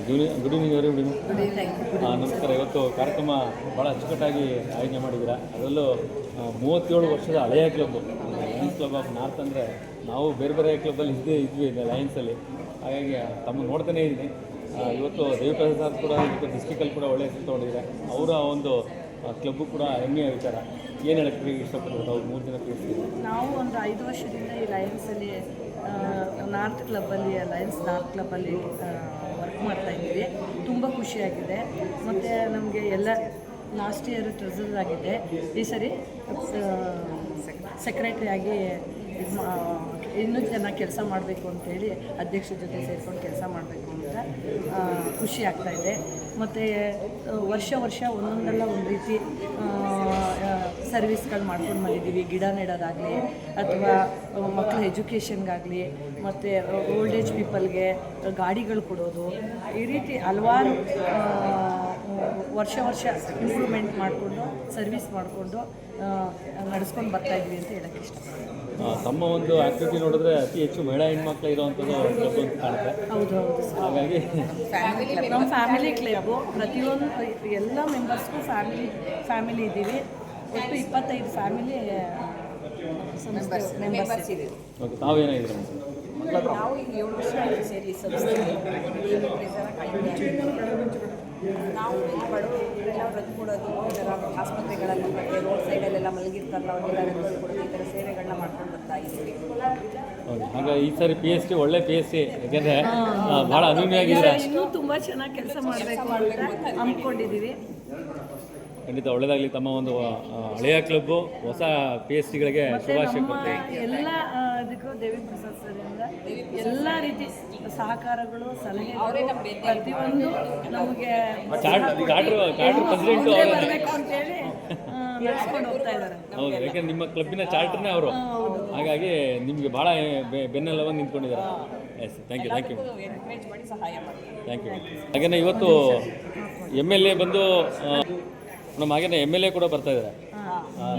Good evening ಅವರೇ. ನಮಸ್ಕಾರ. ಇವತ್ತು ಕಾರ್ಯಕ್ರಮ ಭಾಳ ಅಚ್ಚುಕಟ್ಟಾಗಿ ಆಯೋಜನೆ ಮಾಡಿದ್ದೀರಾ. ಅದರಲ್ಲೂ 37 ವರ್ಷದ ಹಳೆಯ club Lions club of north. ಅಂದರೆ ನಾವು ಬೇರೆ ಬೇರೆ ಕ್ಲಬ್ಬಲ್ಲಿ ಇದ್ವಿ ಲಯನ್ಸಲ್ಲಿ. ಹಾಗಾಗಿ ತಮ್ಮ ನೋಡ್ತಾನೇ ಇದ್ದೀನಿ. ಇವತ್ತು ದೇವಿಪ್ರಸಾದ್ ಸರ್ ಕೂಡ ಇವತ್ತು ಡಿಸ್ಟಿಕಲ್ಲಿ ಕೂಡ ಒಳ್ಳೆಯ ಹೆಸರು ತೊಗೊಂಡಿದ್ದಾರೆ. ಅವರ ಒಂದು ಕ್ಲಬ್ಬು ಕೂಡ ಹೆಮ್ಮೆಯ ವಿಚಾರ. ಏನು ಹೇಳಕ್ಕೆ ಇಷ್ಟಪಡ್ಬೋದು? ಅವ್ರು 3 ದಿನ ತಿಳಿಸ್ತೀವಿ. ನಾವು ಒಂದು 5 ವರ್ಷದಿಂದ ಈ ಲಯನ್ಸಲ್ಲಿ ನಾರ್ತ್ ಕ್ಲಬ್ಬಲ್ಲಿ ಲಯನ್ಸ್ ನಾರ್ತ್ ಕ್ಲಬ್ಬಲ್ಲಿ ವರ್ಕ್ ಮಾಡ್ತಾಯಿದ್ದೀವಿ. ತುಂಬ ಖುಷಿಯಾಗಿದೆ. ಮತ್ತು ನಮಗೆ ಎಲ್ಲ ಲಾಸ್ಟ್ ಇಯರ್ ಟ್ರೆಸರ್ ಆಗಿದೆ. ಈ ಸರಿ ಸೆಕ್ರೆಟರಿ ಆಗಿ ಇನ್ನೂ ಚೆನ್ನಾಗಿ ಕೆಲಸ ಮಾಡಬೇಕು ಅಂತೇಳಿ ಅಧ್ಯಕ್ಷರ ಜೊತೆ ಸೇರ್ಕೊಂಡು ಕೆಲಸ ಮಾಡಬೇಕು ಅಂತ ಖುಷಿ ಆಗ್ತಾಯಿದೆ. ಮತ್ತು ವರ್ಷ ಒಂದೊಂದಲ್ಲ ಒಂದು ರೀತಿ ಸರ್ವಿಸ್ಗಳು ಮಾಡ್ಕೊಂಡು ಬಂದಿದ್ದೀವಿ. ಗಿಡ ನೆಡೋದಾಗಲಿ ಅಥವಾ ಮಕ್ಕಳ ಎಜುಕೇಷನ್ಗಾಗಲಿ ಮತ್ತು ಓಲ್ಡ್ ಏಜ್ ಪೀಪಲ್ಗೆ ಗಾಡಿಗಳು ಕೊಡೋದು, ಈ ರೀತಿ ಹಲವಾರು ವರ್ಷ ಇಂಪ್ರೂವ್ಮೆಂಟ್ ಮಾಡಿಕೊಂಡು ಸರ್ವಿಸ್ ಮಾಡಿಕೊಂಡು ನಡೆಸ್ಕೊಂಡು ಬರ್ತಾಯಿದ್ವಿ ಅಂತ ಹೇಳೋಕ್ಕೆ ಇಷ್ಟಪಡ್ತೀನಿ. ತಮ್ಮ ಒಂದು ಆ್ಯಕ್ಟಿವಿಟಿ ನೋಡಿದ್ರೆ ಅತಿ ಹೆಚ್ಚು ಮಹಿಳಾ ಹೆಣ್ಮಕ್ಳು ಇರೋವಂಥದ್ದು ಕ್ಲಬ್ ಅಂತ ಕಾಣುತ್ತೆ. ಹೌದು. ಹಾಗಾಗಿ ನಮ್ಮ ಫ್ಯಾಮಿಲಿ ಕ್ಲಬ್ಬು ಪ್ರತಿಯೊಂದು ಎಲ್ಲ ಮೆಂಬರ್ಸ್ಗೂ ಫ್ಯಾಮಿಲಿ ಇದ್ದೀವಿ. ಒಟ್ಟು 25 ಫ್ಯಾಮಿಲಿ ಮೆಂಬರ್ಸ್ ಇದ್ದೀವಿ. ಓಕೆ, ತಾವೇನಾಗಿದ್ದೀರ? ನಾವು ಈಗ 7 ವರ್ಷ ಸೇರಿ ಸಂಸ್ಥೆಯಲ್ಲಿ ನಾವು ಬಡವರೆಲ್ಲ ರದ್ದು ಕೊಡೋದು, ಈ ಥರ ಆಸ್ಪತ್ರೆಗಳಲ್ಲಿ ಮತ್ತು ರೋಡ್ ಸೈಡಲ್ಲೆಲ್ಲ ಮಲಗಿರ್ತಾರಲ್ಲ ಅವರೆಲ್ಲ ರದ್ದು ಕೊಡೋದು, ಈ ಥರ ಸೇವೆಗಳನ್ನ ಮಾಡ್ಕೊಂಡು ಬರ್ತಾ ಇದ್ದೀವಿ. ಹಾಗೆ ಈ ಸಾರಿ PST ಒಳ್ಳೆ PST, ಯಾಕೆಂದರೆ ಭಾಳ ಅನುಭವಿಯಾಗಿದ್ದೀರಾ. ಇನ್ನೂ ತುಂಬ ಚೆನ್ನಾಗಿ ಕೆಲಸ ಮಾಡಬೇಕು ಅಂತ ಅಂದ್ಕೊಂಡಿದ್ದೀವಿ. ಖಂಡಿತ ಒಳ್ಳೆಯದಾಗಲಿ. ತಮ್ಮ ಒಂದು ಹಳೆಯ ಕ್ಲಬ್ಬು ಹೊಸ PSTಗಳಿಗೆ ಶುಭಾಶಯ ಕೊಡ್ತೀವಿ. ಎಲ್ಲ ಇದಕ್ಕೂ ದೇವಿಪ್ರಸಾದ್ ಸರಿಂದ ಎಲ್ಲ ರೀತಿ ಸಹಕಾರಗಳು, ಸಲಹೆಗಳು ಪ್ರತಿಯೊಂದು ನಮಗೆ ಪ್ರೆಸಿಡೆಂಟು ಬರಬೇಕು ಅಂತೇಳಿ ನಡೆಸ್ಕೊಂಡು ಹೋಗ್ತಾ ಇದ್ದಾರೆ. ಹೌದು, ಯಾಕೆಂದ್ರೆ ನಿಮ್ಮ ಕ್ಲಬ್ಬಿನ ಚಾರ್ಟರ್ನೇ ಅವರು. ಹಾಗಾಗಿ ನಿಮಗೆ ಭಾಳ ಬೆನ್ನೆಲುಬಾಗಿ ನಿಂತ್ಕೊಂಡಿದ್ದಾರೆ. S, thank you. ಎನ್ಕರೇಜ್ ಮಾಡಿ ಸಹಾಯ ಮಾಡಿ. Thank you. ಹಾಗೆಯೇ ಇವತ್ತು MLA ಬಂದು ನಮ್ಮ ಹಾಗೇನೆ MLA ಕೂಡ ಬರ್ತಾ ಇದ್ದಾರೆ.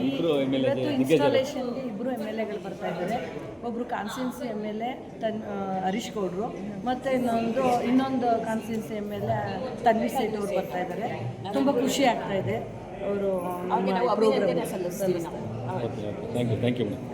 ಇಬ್ಬರು MLA ಇನ್ಸ್ಟಾಲೇಷನ್ಗೆ ಇಬ್ಬರು MLAಗಳು ಬರ್ತಾ ಇದ್ದಾರೆ. ಒಬ್ಬರು ಕಾನ್ಸ್ಟಿಟ್ಯೂನ್ಸಿ MLA ಹರೀಶ್ ಗೌಡ್ರು, ಮತ್ತು ಇನ್ನೊಂದು ಕಾನ್ಸ್ಟಿಟ್ಯೂನ್ಸಿ MLA ತನ್ವೀರ್ ಸೇಠ್ ಅವರು ಬರ್ತಾ ಇದ್ದಾರೆ. ತುಂಬ ಖುಷಿ ಆಗ್ತಾ ಇದೆ ಅವರು ಪ್ರೋಗ್ರಾಮ್ ಸಲ್ಲಿಸ್ತಾರೆ. Okay, thank you madam.